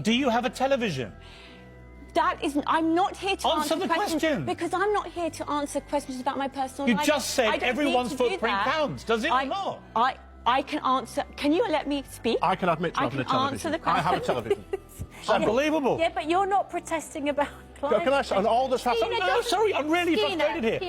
Do you have a television? That isn't. I'm not here to answer the questions question. because I'm not here to answer questions about my personal life. You just said everyone's footprint counts. Does it or not? I can answer. Can you let me speak? I can admit to having a television. I have a television. It's unbelievable. Yeah, but you're not protesting about climate change. And all this happens. No, sorry, I'm really frustrated here.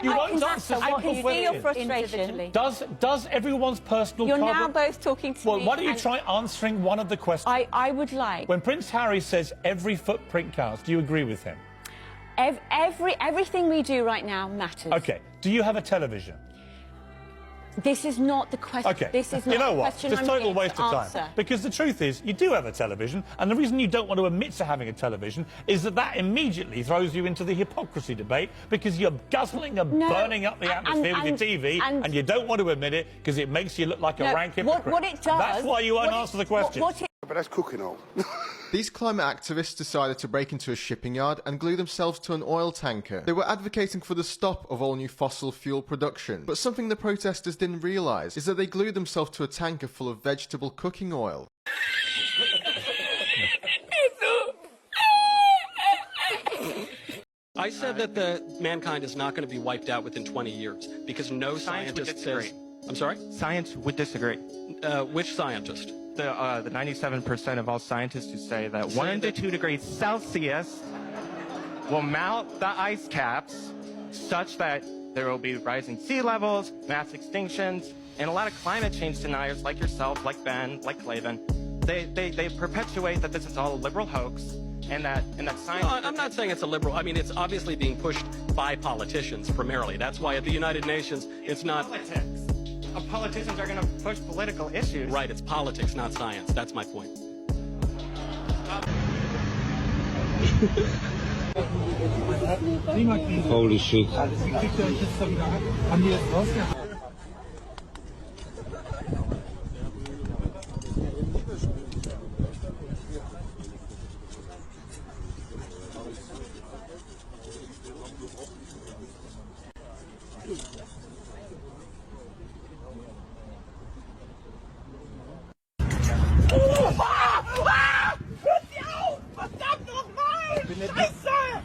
You won't answer I can see your frustration. Does everyone's personal You're carbon... now both talking to me. Well, why don't you try answering one of the questions? I would like... When Prince Harry says every footprint counts, do you agree with him? Everything we do right now matters. OK. Do you have a television? This is not the question. OK. This is not you know the what? question Just I'm total here waste to of time. answer. Because the truth is, you do have a television, and the reason you don't want to admit to having a television is that immediately throws you into the hypocrisy debate, because you're guzzling and burning up the atmosphere with your TV, and you don't want to admit it because it makes you look like a rank hypocrite. What it does... That's why you won't answer the question. But that's cooking oil. These climate activists decided to break into a shipping yard and glue themselves to an oil tanker. They were advocating for the stop of all new fossil fuel production. But something the protesters didn't realise is that they glued themselves to a tanker full of vegetable cooking oil. I said that mankind is not going to be wiped out within 20 years because no scientist says... I'm sorry? Science would disagree. Which scientist? The 97% of all scientists who say that 1 to 2 degrees Celsius will melt the ice caps such that there will be rising sea levels, mass extinctions, and a lot of climate change deniers like yourself, like Ben, like Clavin, they perpetuate that this is all a liberal hoax and that science... No, I'm not saying it's a liberal. I mean, it's obviously being pushed by politicians primarily. That's why at the United Nations, it's not... Politics. Politicians are going to push political issues. Right, it's politics, not science. That's my point. Holy shit.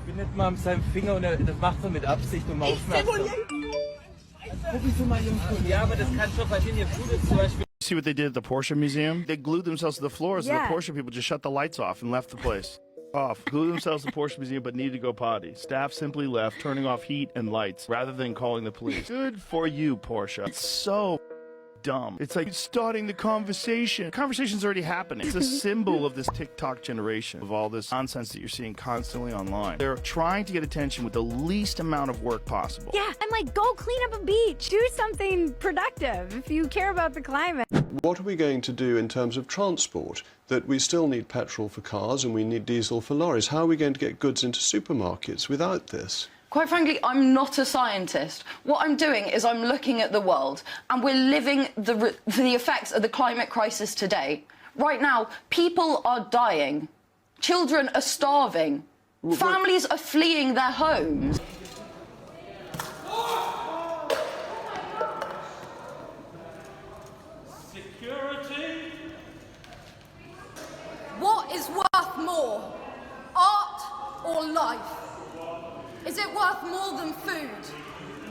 Bindet mal seinen Finger und das macht er mit Absicht, um aufmerksam. Sowieso mal Jungs. Ja, aber das kann schon passieren. Ihr tut es zum Beispiel. See what they did at the Porsche Museum? They glued themselves to the floors, and the Porsche people just shut the lights off and left the place. Off. Glued themselves to the Porsche Museum but needed to go potty. Staff simply left, turning off heat and lights rather than calling the police. Good for you, Porsche. It's so dumb. It's like starting the conversation. The conversation's already happening. It's a symbol of this TikTok generation, of all this nonsense that you're seeing constantly online. They're trying to get attention with the least amount of work possible. Yeah, and like go clean up a beach. Do something productive if you care about the climate. What are we going to do in terms of transport? That we still need petrol for cars and we need diesel for lorries. How are we going to get goods into supermarkets without this? Quite frankly, I'm not a scientist. What I'm doing is I'm looking at the world, and we're living the effects of the climate crisis today. Right now, people are dying. Children are starving. Families are fleeing their homes. Security? What is worth more, art or life? Is it worth more than food?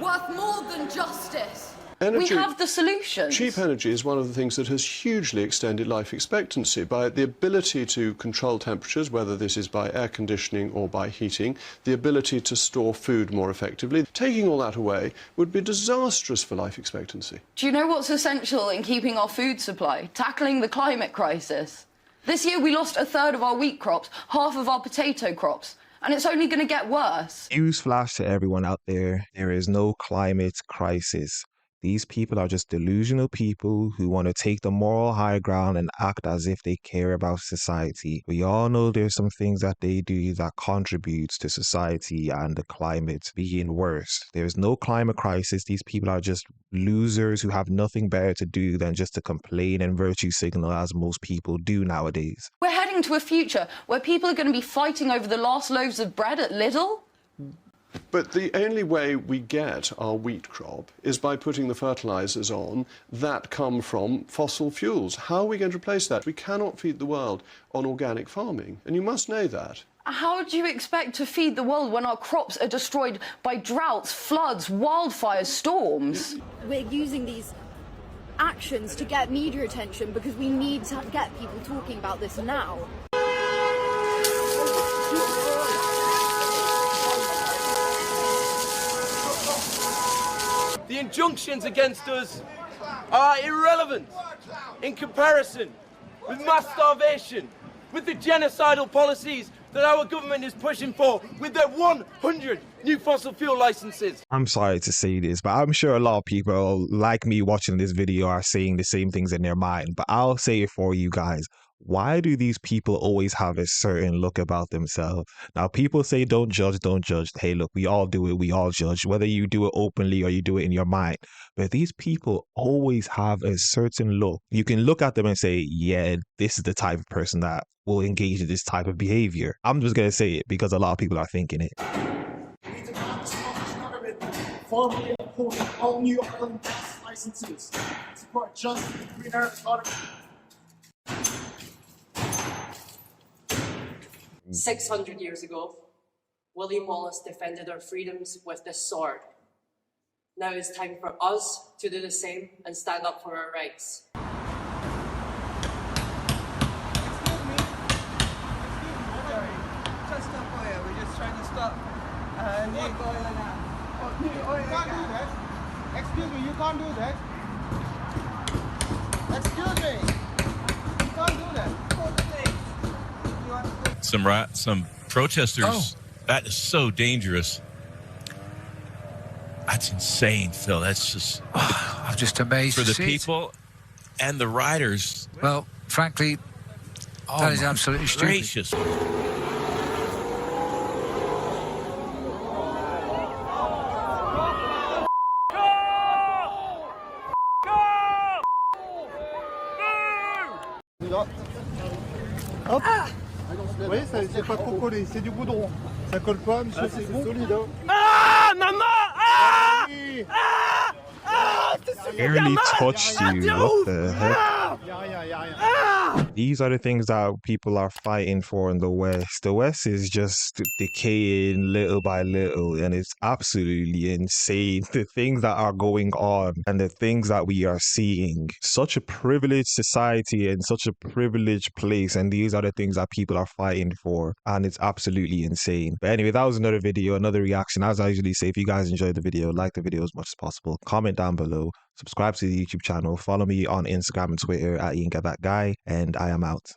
Worth more than justice? Energy, we have the solutions. Cheap energy is one of the things that has hugely extended life expectancy by the ability to control temperatures, whether this is by air conditioning or by heating, the ability to store food more effectively. Taking all that away would be disastrous for life expectancy. Do you know what's essential in keeping our food supply? Tackling the climate crisis. This year we lost 1/3 of our wheat crops, half of our potato crops. And it's only going to get worse. Newsflash to everyone out there, there is no climate crisis. These people are just delusional people who want to take the moral high ground and act as if they care about society. We all know there's some things that they do that contributes to society and the climate being worse. There's no climate crisis. These people are just losers who have nothing better to do than just to complain and virtue signal as most people do nowadays. We're heading to a future where people are going to be fighting over the last loaves of bread at Lidl. But the only way we get our wheat crop is by putting the fertilizers on that come from fossil fuels. How are we going to replace that? We cannot feed the world on organic farming, and you must know that. How do you expect to feed the world when our crops are destroyed by droughts, floods, wildfires, storms? We're using these actions to get media attention because we need to get people talking about this now. The injunctions against us are irrelevant in comparison with mass starvation, with the genocidal policies that our government is pushing for with their 100 new fossil fuel licenses. I'm sorry to say this, but I'm sure a lot of people like me watching this video are saying the same things in their mind. But I'll say it for you guys. Why do these people always have a certain look about themselves? Now, people say don't judge, don't judge. Hey, look, we all do it. We all judge, whether you do it openly or you do it in your mind. But these people always have a certain look. You can look at them and say, yeah, this is the type of person that will engage in this type of behavior. I'm just going to say it because a lot of people are thinking it. We demand government formally impose all new oil and gas licenses, support just and greener economy. 600 years ago, William Wallace defended our freedoms with this sword. Now it's time for us to do the same and stand up for our rights. We're just trying to stop new oil and gas. You can't do that. Excuse me, you can't do that. Excuse me. You can't do that. Some protesters. That is so dangerous. That's insane, Phil. That's just I'm just amazed for to the see people and the riders. Well, frankly, that is absolutely gracious. stupid. Hop. Vous voyez, c'est pas trop collé, c'est du goudron. Ça colle pas, monsieur, c'est solide. Hein. Ah, maman! Ah! Oui. Ah! Ah! Barely touched you. What the heck? Ah! These are the things that people are fighting for in the West. The West is just decaying little by little, and it's absolutely insane. The things that are going on and the things that we are seeing. Such a privileged society and such a privileged place, and these are the things that people are fighting for, and it's absolutely insane. But anyway, that was another video, another reaction. As I usually say, if you guys enjoyed the video, like the video as much as possible, comment down below, subscribe to the YouTube channel, follow me on Instagram and Twitter at YinkaThatGuy, and I am out.